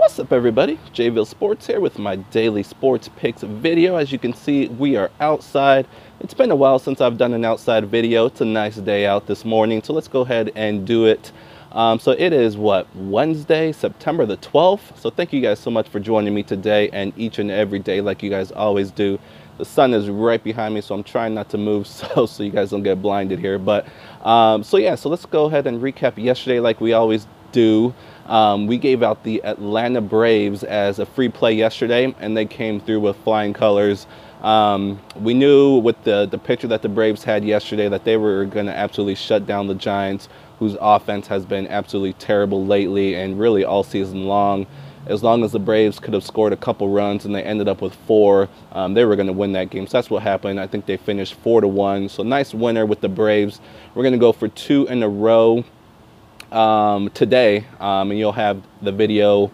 What's up, everybody? JVille Sports here with my daily sports picks video. As you can see, we are outside. It's been a while since I've done an outside video. It's a nice day out this morning, so let's go ahead and do it. So it is Wednesday, September the 12th. So thank you guys so much for joining me today and each and every day like you guys always do. The sun is right behind me, so I'm trying not to move so you guys don't get blinded here. But so let's go ahead and recap yesterday like we always do. We gave out the Atlanta Braves as a free play yesterday, and they came through with flying colors. We knew with the pitcher that the Braves had yesterday that they were going to absolutely shut down the Giants, whose offense has been absolutely terrible lately and really all season long. As long as the Braves could have scored a couple runs and they ended up with 4, they were going to win that game. So that's what happened. I think they finished 4-1. So nice winner with the Braves. We're going to go for 2 in a row today, and you'll have the video,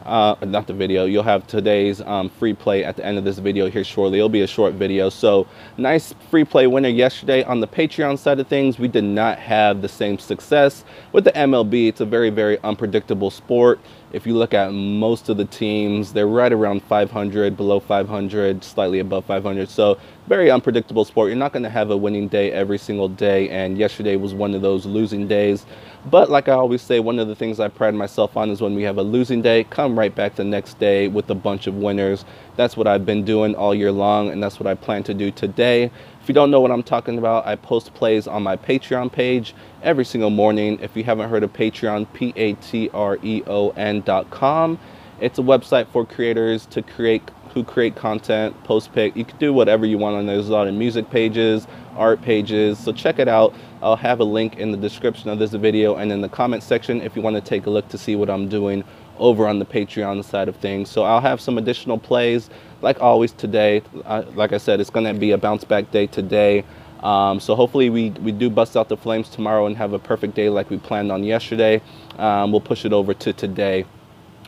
not the video, you'll have today's free play at the end of this video here shortly. It'll be a short video. So nice free play winner yesterday. On the Patreon side of things, we did not have the same success with the MLB. It's a very, very unpredictable sport. If you look at most of the teams, they're right around 500, below 500, slightly above 500. So very unpredictable sport. You're not going to have a winning day every single day, and yesterday was one of those losing days. But like I always say, one of the things I pride myself on is when we have a losing day, come right back the next day with a bunch of winners. That's what I've been doing all year long, and that's what I plan to do today. If you don't know what I'm talking about, I post plays on my Patreon page every single morning. If you haven't heard of Patreon, patreon.com. It's a website for creators who create content, post pick. You can do whatever you want on there. There's a lot of music pages, art pages, so check it out. I'll have a link in the description of this video and in the comment section if you want to take a look to see what I'm doing over on the Patreon side of things. So I'll have some additional plays like always today. Like I said, it's going to be a bounce back day today. So hopefully we do bust out the flames tomorrow and have a perfect day like we planned on yesterday. We'll push it over to today.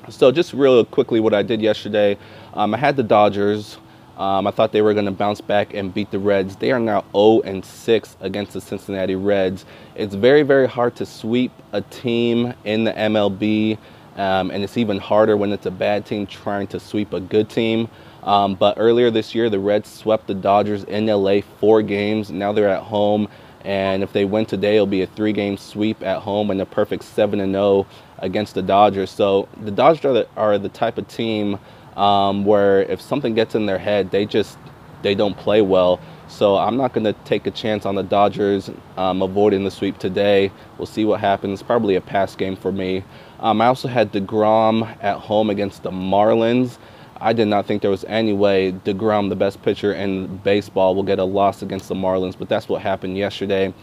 So just real quickly what I did yesterday, I had the Dodgers. I thought they were going to bounce back and beat the Reds. They are now 0-6 against the Cincinnati Reds. It's very, very hard to sweep a team in the MLB, and it's even harder when it's a bad team trying to sweep a good team. But earlier this year, the Reds swept the Dodgers in LA 4 games. Now they're at home, and if they win today, it'll be a 3-game sweep at home and a perfect 7-0 against the Dodgers. So the Dodgers are the type of team where if something gets in their head, they don't play well. So I'm not going to take a chance on the Dodgers avoiding the sweep today. We'll see what happens. Probably a pass game for me. I also had DeGrom at home against the Marlins. I did not think there was any way DeGrom, the best pitcher in baseball, will get a loss against the Marlins, but that's what happened yesterday.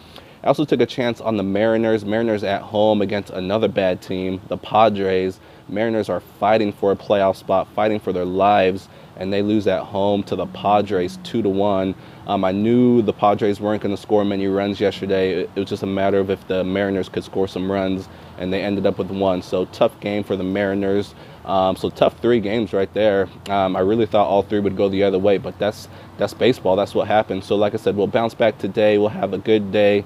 I also took a chance on the Mariners. Mariners at home against another bad team, the Padres. Mariners are fighting for a playoff spot, fighting for their lives, and they lose at home to the Padres 2-1. I knew the Padres weren't going to score many runs yesterday. It was just a matter of if the Mariners could score some runs, and they ended up with 1. So tough game for the Mariners. So tough 3 games right there. I really thought all 3 would go the other way, but that's baseball. That's what happened. So like I said, we'll bounce back today. We'll have a good day,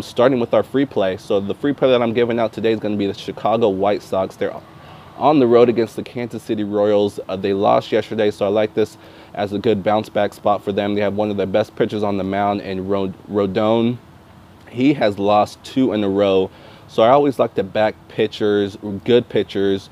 starting with our free play. So the free play that I'm giving out today is going to be the Chicago White Sox. They're on the road against the Kansas City Royals. They lost yesterday, so I like this as a good bounce back spot for them. They have one of their best pitchers on the mound in Rodon. He has lost 2 in a row. So I always like to back pitchers, good pitchers,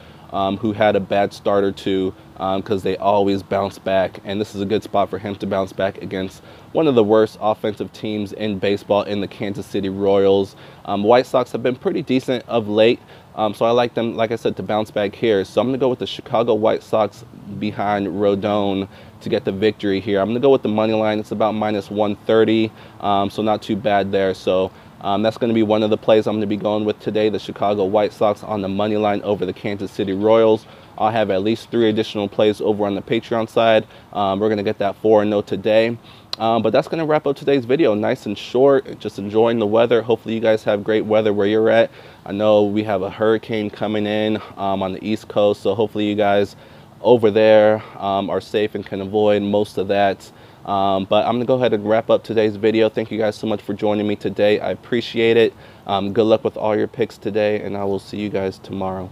who had a bad start or 2, because they always bounce back. And this is a good spot for him to bounce back against one of the worst offensive teams in baseball in the Kansas City Royals. White Sox have been pretty decent of late, so I like them, like I said, to bounce back here. So I'm going to go with the Chicago White Sox behind Rodon to get the victory here. I'm going to go with the money line. It's about -130, so not too bad there. So that's going to be one of the plays I'm going to be going with today, the Chicago White Sox on the money line over the Kansas City Royals. I'll have at least 3 additional plays over on the Patreon side. We're going to get that 4-0 today. But that's going to wrap up today's video. Nice and short, just enjoying the weather. Hopefully you guys have great weather where you're at. I know we have a hurricane coming in on the East Coast, so hopefully you guys over there are safe and can avoid most of that. But I'm going to go ahead and wrap up today's video. Thank you guys so much for joining me today. I appreciate it. Good luck with all your picks today, and I will see you guys tomorrow.